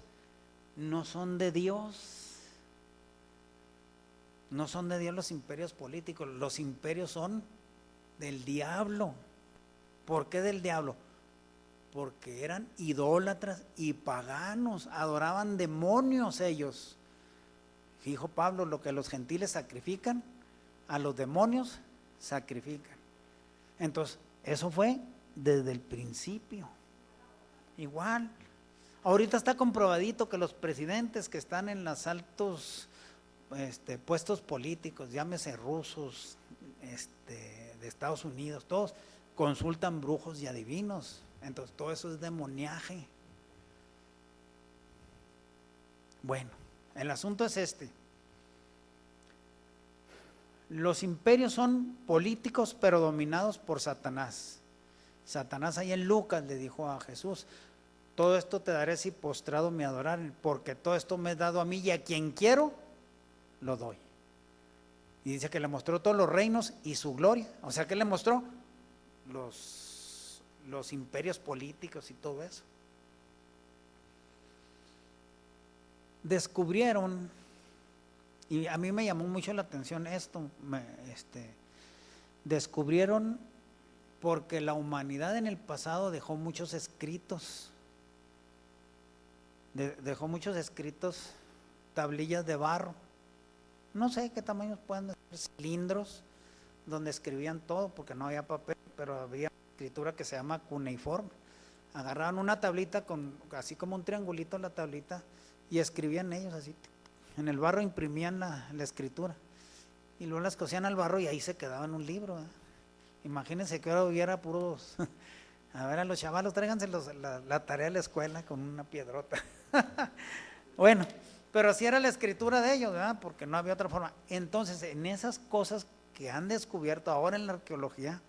no son de Dios. No son de Dios los imperios políticos, los imperios son del diablo. ¿Por qué del diablo? Porque eran idólatras y paganos, adoraban demonios ellos. Dijo Pablo, lo que los gentiles sacrifican, a los demonios sacrifican. Entonces, eso fue desde el principio. Igual, ahorita está comprobadito que los presidentes que están en los altos puestos políticos, llámese rusos, de Estados Unidos, todos consultan brujos y adivinos. Entonces todo eso es demoniaje. Bueno, el asunto es los imperios son políticos pero dominados por Satanás. Satanás ahí en Lucas le dijo a Jesús: todo esto te daré si postrado me adoraren, porque todo esto me es dado a mí y a quien quiero lo doy. Y dice que le mostró todos los reinos y su gloria. O sea, que le mostró los imperios políticos y todo eso. Descubrieron, y a mí me llamó mucho la atención esto, descubrieron, porque la humanidad en el pasado dejó muchos escritos, tablillas de barro, no sé qué tamaños pueden ser, cilindros, donde escribían todo, porque no había papel, pero había escritura que se llama cuneiforme. Agarraban una tablita así como un triangulito la tablita, y escribían ellos así, en el barro imprimían la escritura, y luego las cosían al barro y ahí se quedaba en un libro. Imagínense que ahora hubiera puros, a ver, a los chavalos, tráiganse la tarea de la escuela con una piedrota. Bueno, pero así era la escritura de ellos, ¿verdad? Porque no había otra forma. Entonces, en esas cosas que han descubierto ahora en la arqueología,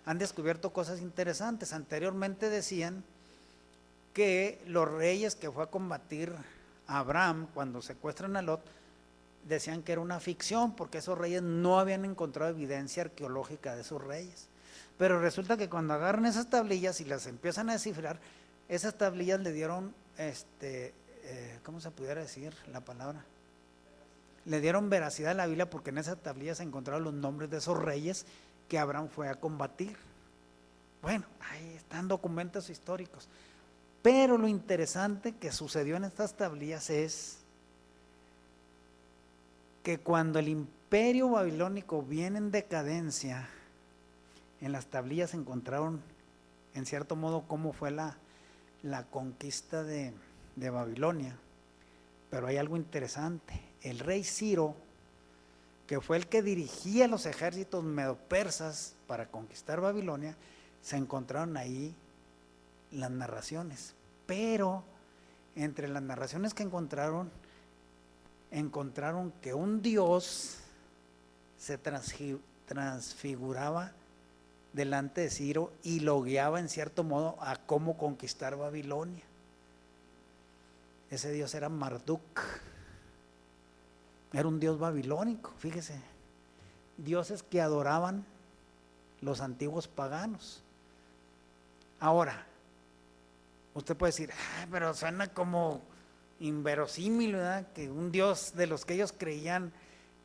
han descubierto cosas interesantes. Anteriormente decían que los reyes que fue a combatir a Abraham cuando secuestran a Lot, decían que era una ficción, porque esos reyes no habían encontrado evidencia arqueológica de esos reyes. Pero resulta que cuando agarran esas tablillas y las empiezan a descifrar, esas tablillas le dieron, ¿cómo se pudiera decir la palabra? Le dieron veracidad a la Biblia, porque en esas tablillas se encontraron los nombres de esos reyes que Abraham fue a combatir. Bueno, ahí están documentos históricos. Pero lo interesante que sucedió en estas tablillas es que cuando el imperio babilónico viene en decadencia, en las tablillas se encontraron, en cierto modo, cómo fue la conquista de Babilonia. Pero hay algo interesante. El rey Ciro, que fue el que dirigía los ejércitos medo-persas para conquistar Babilonia, se encontraron ahí las narraciones. Pero entre las narraciones que encontraron que un dios se transfiguraba delante de Ciro y lo guiaba en cierto modo a cómo conquistar Babilonia. Ese dios era Marduk, era un dios babilónico, fíjese, dioses que adoraban los antiguos paganos. Ahora, usted puede decir, pero suena como inverosímil, ¿verdad? Que un dios de los que ellos creían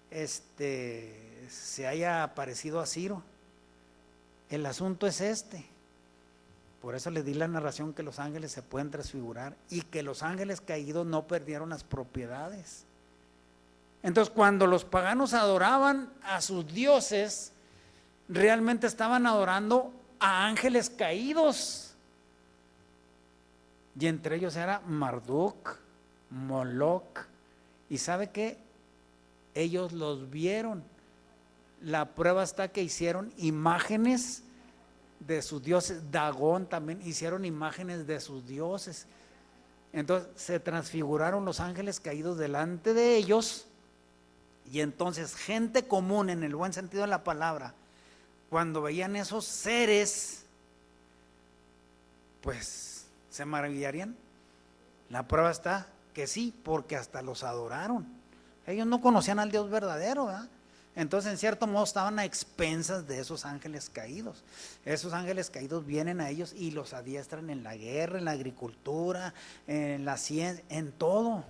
se haya aparecido a Ciro. El asunto es por eso le di la narración que los ángeles se pueden transfigurar y que los ángeles caídos no perdieron las propiedades. Entonces, cuando los paganos adoraban a sus dioses, realmente estaban adorando a ángeles caídos, y entre ellos era Marduk, Moloch, y ¿sabe qué? Ellos los vieron. La prueba está que hicieron imágenes de sus dioses. Dagón también hicieron imágenes de sus dioses. Entonces se transfiguraron los ángeles caídos delante de ellos, y entonces gente común, en el buen sentido de la palabra, cuando veían esos seres, pues se maravillarían. La prueba está que sí, porque hasta los adoraron. Ellos no conocían al Dios verdadero, ¿verdad? Entonces, en cierto modo, estaban a expensas de esos ángeles caídos. Esos ángeles caídos vienen a ellos y los adiestran en la guerra, en la agricultura, en la ciencia, en todo.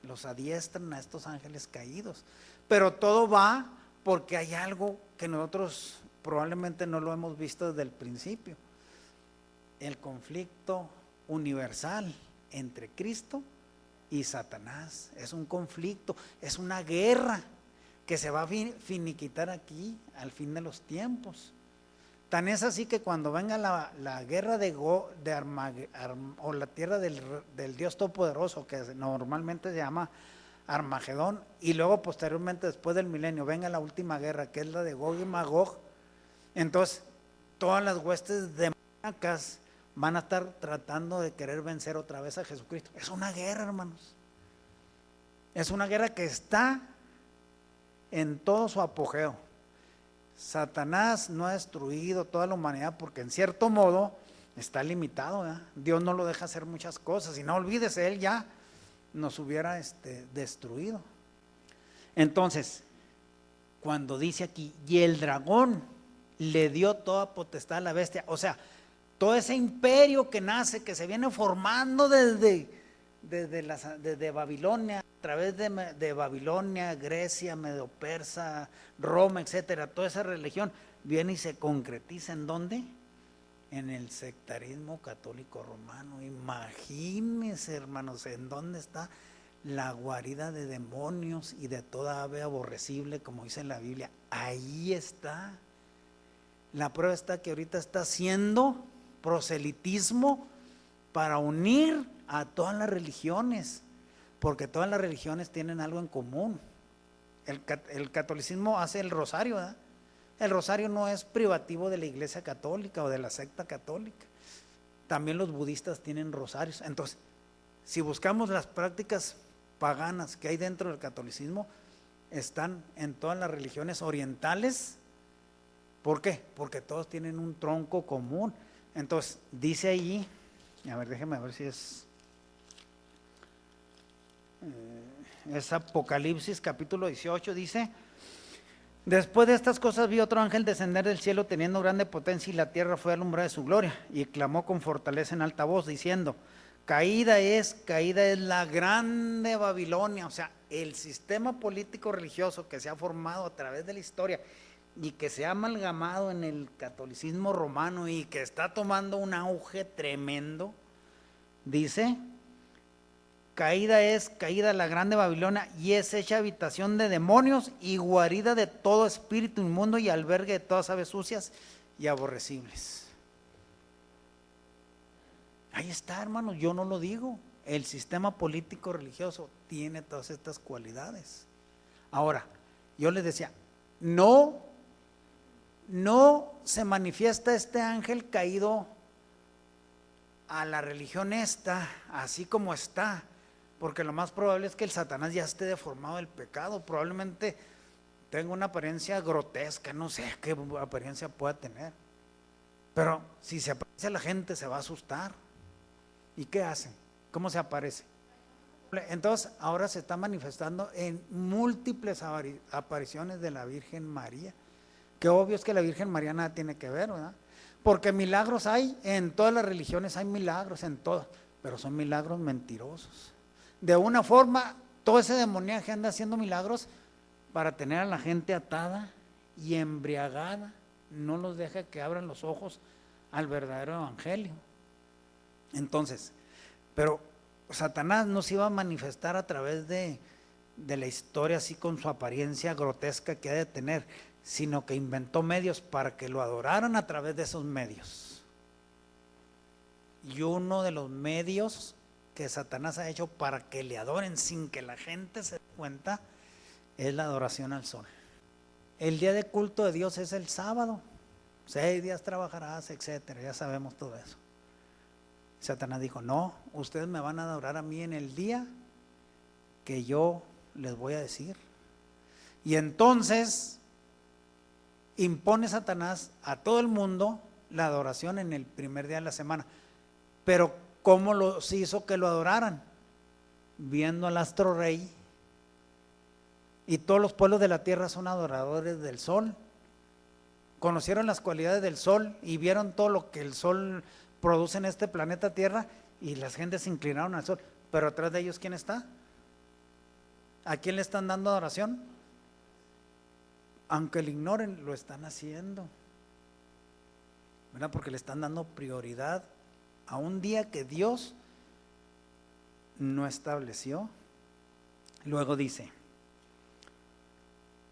Los adiestran a estos ángeles caídos. pero todo va porque hay algo que nosotros probablemente no lo hemos visto desde el principio. El conflicto universal entre Cristo y Satanás. Es un conflicto, es una guerra que se va a finiquitar aquí al fin de los tiempos. Tan es así que cuando venga la guerra o la tierra del Dios Todopoderoso, que normalmente se llama Armagedón, y luego posteriormente después del milenio venga la última guerra, que es la de Gog y Magog, entonces todas las huestes demoníacas van a estar tratando de querer vencer otra vez a Jesucristo. Es una guerra, hermanos. Es una guerra que está en todo su apogeo. Satanás no ha destruido toda la humanidad porque en cierto modo está limitado, ¿verdad? Dios no lo deja hacer muchas cosas, y no olvídese, Él ya nos hubiera destruido. Entonces, cuando dice aquí, y el dragón le dio toda potestad a la bestia, o sea, todo ese imperio que nace, que se viene formando desde Babilonia, a través de Babilonia, Grecia, Medo-Persa, Roma, etcétera, toda esa religión viene y se concretiza ¿en dónde? En el sectarismo católico romano. Imagínense, hermanos, en dónde está la guarida de demonios y de toda ave aborrecible, como dice en la Biblia. Ahí está. La prueba está que ahorita está haciendo proselitismo para unir a todas las religiones, porque todas las religiones tienen algo en común. El catolicismo hace el rosario, ¿verdad? El rosario no es privativo de la Iglesia Católica o de la secta católica. También los budistas tienen rosarios. Entonces, si buscamos las prácticas paganas que hay dentro del catolicismo, están en todas las religiones orientales. ¿Por qué? Porque todos tienen un tronco común. Entonces, dice allí, a ver, déjeme ver si es Apocalipsis capítulo 18, dice: después de estas cosas vi otro ángel descender del cielo teniendo grande potencia, y la tierra fue alumbrada de su gloria, y clamó con fortaleza en alta voz diciendo: caída es la grande Babilonia. O sea, el sistema político religioso que se ha formado a través de la historia y que se ha amalgamado en el catolicismo romano y que está tomando un auge tremendo, dice: caída la grande Babilonia, y es hecha habitación de demonios y guarida de todo espíritu inmundo y albergue de todas aves sucias y aborrecibles. Ahí está, hermanos, yo no lo digo. El sistema político religioso tiene todas estas cualidades. Ahora, yo les decía, no se manifiesta este ángel caído a la religión esta, así como está, porque lo más probable es que el Satanás ya esté deformado del pecado, probablemente tenga una apariencia grotesca, no sé qué apariencia pueda tener, pero si se aparece a la gente se va a asustar. ¿Y qué hace? ¿Cómo se aparece? Entonces ahora se está manifestando en múltiples apariciones de la Virgen María, que obvio es que la Virgen María nada tiene que ver, ¿verdad? Porque milagros hay, en todas las religiones hay milagros, en todas, pero son milagros mentirosos. De una forma, todo ese demoniaje anda haciendo milagros para tener a la gente atada y embriagada, no los deja que abran los ojos al verdadero evangelio. Entonces, pero Satanás no se iba a manifestar a través de la historia así con su apariencia grotesca que ha de tener, sino que inventó medios para que lo adoraran a través de esos medios. Y uno de los medios que Satanás ha hecho para que le adoren sin que la gente se dé cuenta es la adoración al sol. El día de culto de Dios es el sábado, 6 días trabajarás, etcétera, ya sabemos todo eso. Satanás dijo: no, ustedes me van a adorar a mí en el día que yo les voy a decir. Y entonces impone Satanás a todo el mundo la adoración en el primer día de la semana. Pero ¿cómo los hizo que lo adoraran? Viendo al astro rey, y todos los pueblos de la tierra son adoradores del sol. Conocieron las cualidades del sol y vieron todo lo que el sol produce en este planeta Tierra, y las gentes se inclinaron al sol. Pero atrás de ellos, ¿quién está? ¿A quién le están dando adoración? aunque lo ignoren, lo están haciendo, ¿verdad? Porque le están dando prioridad a un día que Dios no estableció. Luego dice,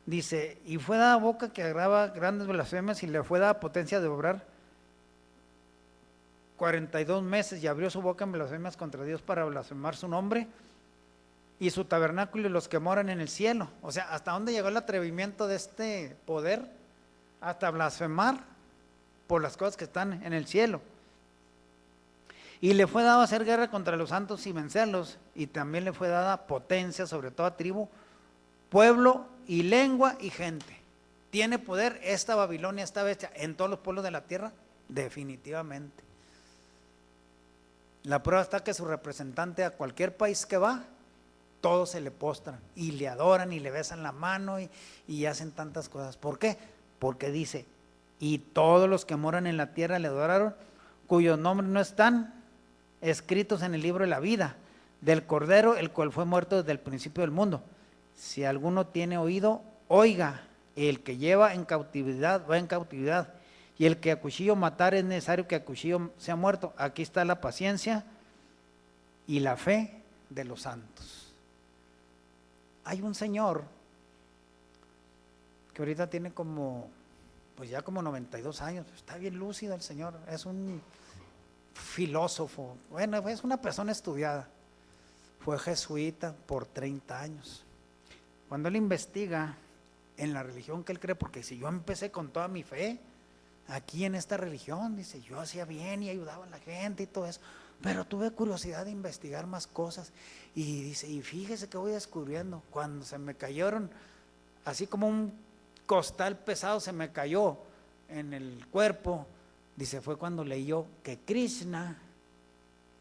y fue dada boca que agrava grandes blasfemias, y le fue dada potencia de obrar 42 meses, y abrió su boca en blasfemias contra Dios para blasfemar su nombre y su tabernáculo y los que moran en el cielo. O sea, ¿hasta dónde llegó el atrevimiento de este poder? Hasta blasfemar por las cosas que están en el cielo. Y le fue dado hacer guerra contra los santos y vencerlos, y también le fue dada potencia sobre toda tribu, pueblo y lengua y gente. ¿Tiene poder esta Babilonia, esta bestia, en todos los pueblos de la tierra? Definitivamente. La prueba está que su representante a cualquier país que va, todos se le postran y le adoran y le besan la mano y hacen tantas cosas. ¿Por qué? Porque dice, y todos los que moran en la tierra le adoraron, cuyos nombres no están escritos en el libro de la vida del Cordero, el cual fue muerto desde el principio del mundo. Si alguno tiene oído, oiga. El que lleva en cautividad va en cautividad, y el que a cuchillo matar es necesario que a cuchillo sea muerto. Aquí está la paciencia y la fe de los santos. Hay un señor que ahorita tiene pues ya como 92 años, está bien lúcido el señor, es un filósofo, bueno, es una persona estudiada, fue jesuita por 30 años. Cuando él investiga en la religión que él cree, porque si yo empecé con toda mi fe aquí en esta religión, dice, yo hacía bien y ayudaba a la gente y todo eso, pero tuve curiosidad de investigar más cosas, y dice, y fíjese que voy descubriendo, cuando se me cayeron, así como un costal pesado se me cayó en el cuerpo, dice, fue cuando leí yo que Krishna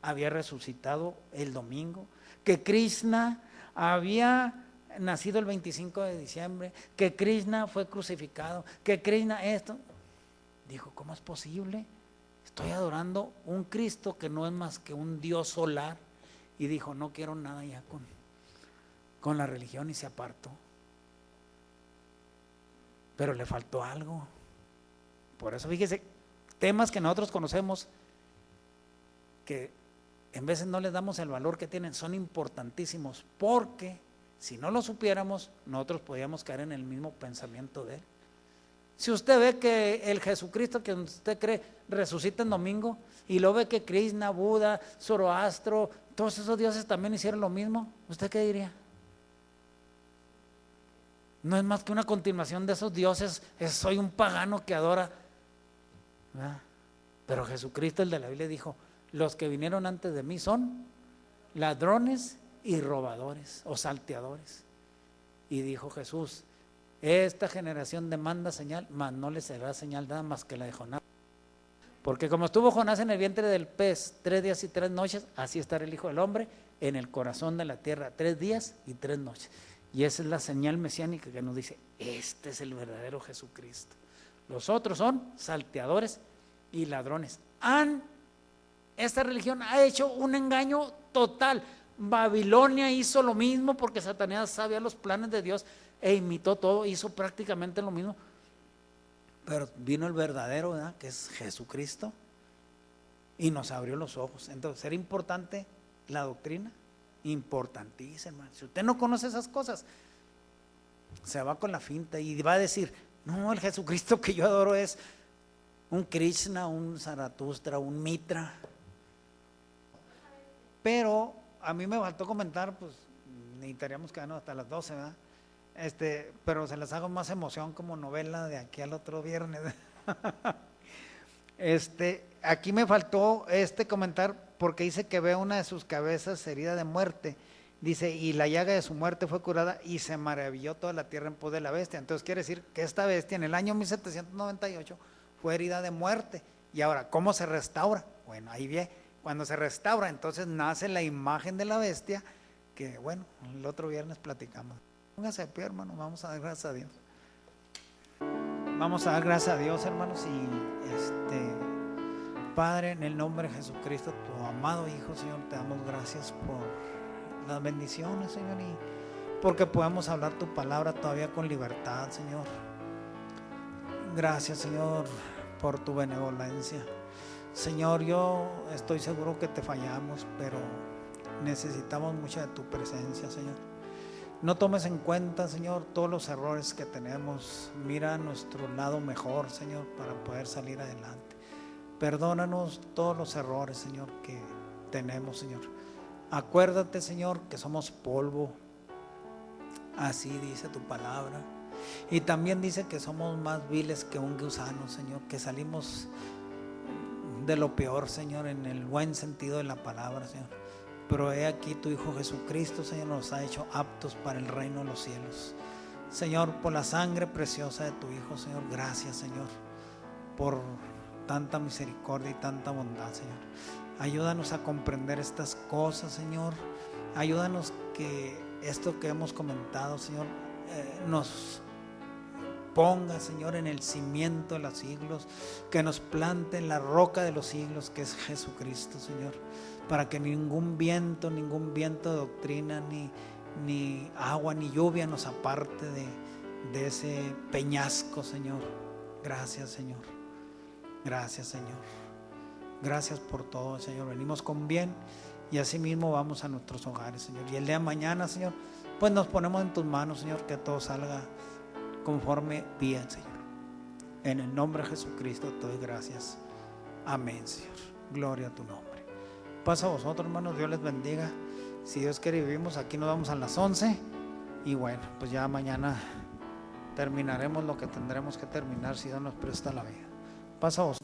había resucitado el domingo, que Krishna había nacido el 25 de diciembre, que Krishna fue crucificado, que Krishna esto. Dijo, ¿cómo es posible? Estoy adorando un Cristo que no es más que un Dios solar. Y dijo, no quiero nada ya con la religión, y se apartó. Pero le faltó algo. Por eso fíjese, temas que nosotros conocemos, que en veces no les damos el valor que tienen, son importantísimos, porque si no lo supiéramos, nosotros podíamos caer en el mismo pensamiento de él. Si usted ve que el Jesucristo que usted cree resucita en domingo, y lo ve que Krishna, Buda, Zoroastro, todos esos dioses también hicieron lo mismo, ¿usted qué diría? No es más que una continuación de esos dioses, soy un pagano que adora, ¿verdad? Pero Jesucristo, el de la Biblia, dijo, los que vinieron antes de mí son ladrones y robadores o salteadores. Y dijo Jesús, esta generación demanda señal, mas no le será señal nada más que la de Jonás. Porque como estuvo Jonás en el vientre del pez 3 días y 3 noches, así estará el Hijo del Hombre en el corazón de la tierra 3 días y 3 noches. Y esa es la señal mesiánica que nos dice, este es el verdadero Jesucristo. Los otros son salteadores y ladrones. Esta religión ha hecho un engaño total. Babilonia hizo lo mismo, porque Satanás sabía los planes de Dios e imitó todo, hizo prácticamente lo mismo. Pero vino el verdadero, ¿verdad?, que es Jesucristo, y nos abrió los ojos. Entonces, ¿era importante la doctrina? Importantísima. Si usted no conoce esas cosas, se va con la finta y va a decir, no, el Jesucristo que yo adoro es un Krishna, un Zaratustra, un Mitra. Pero a mí me faltó comentar, pues necesitaríamos quedarnos hasta las 12, ¿verdad? Pero se les hago más emoción como novela de aquí al otro viernes. Aquí me faltó comentar, porque dice que ve una de sus cabezas herida de muerte. Dice, y la llaga de su muerte fue curada, y se maravilló toda la tierra en pos de la bestia. Entonces quiere decir que esta bestia en el año 1798 fue herida de muerte. Y ahora, ¿cómo se restaura? Bueno, ahí viene. Cuando se restaura, entonces nace la imagen de la bestia, que bueno, el otro viernes platicamos. Póngase de pie, hermano, vamos a dar gracias a Dios. Vamos a dar gracias a Dios, hermanos, y Padre, en el nombre de Jesucristo, tu amado Hijo, Señor, te damos gracias por las bendiciones, Señor, y porque podemos hablar tu palabra todavía con libertad, Señor. Gracias, Señor, por tu benevolencia. Señor, yo estoy seguro que te fallamos, pero necesitamos mucha de tu presencia, Señor. No tomes en cuenta, Señor, todos los errores que tenemos. Mira nuestro lado mejor, Señor, para poder salir adelante. Perdónanos todos los errores, Señor, que tenemos, Señor. Acuérdate, Señor, que somos polvo. Así dice tu palabra. Y también dice que somos más viles que un gusano, Señor, que salimos de lo peor, Señor, en el buen sentido de la palabra, Señor. Pero he aquí tu Hijo Jesucristo, Señor, nos ha hecho aptos para el reino de los cielos. Señor, por la sangre preciosa de tu Hijo, Señor, gracias, Señor, por tanta misericordia y tanta bondad, Señor. Ayúdanos a comprender estas cosas, Señor. Ayúdanos que esto que hemos comentado, Señor, nos ponga, Señor, en el cimiento de los siglos, que nos plante en la roca de los siglos, que es Jesucristo, Señor, para que ningún viento de doctrina, ni agua, ni lluvia nos aparte de ese peñasco, Señor. Gracias, Señor. Gracias, Señor. Gracias por todo, Señor. Venimos con bien y así mismo vamos a nuestros hogares, Señor. Y el día de mañana, Señor, pues nos ponemos en tus manos, Señor, que todo salga conforme bien, Señor. En el nombre de Jesucristo te doy gracias. Amén, Señor. Gloria a tu nombre. Pasa a vosotros, hermanos. Dios les bendiga. Si Dios quiere, vivimos. Aquí nos vamos a las 11. Y bueno, pues ya mañana terminaremos lo que tendremos que terminar, si Dios nos presta la vida. Pasa a vosotros.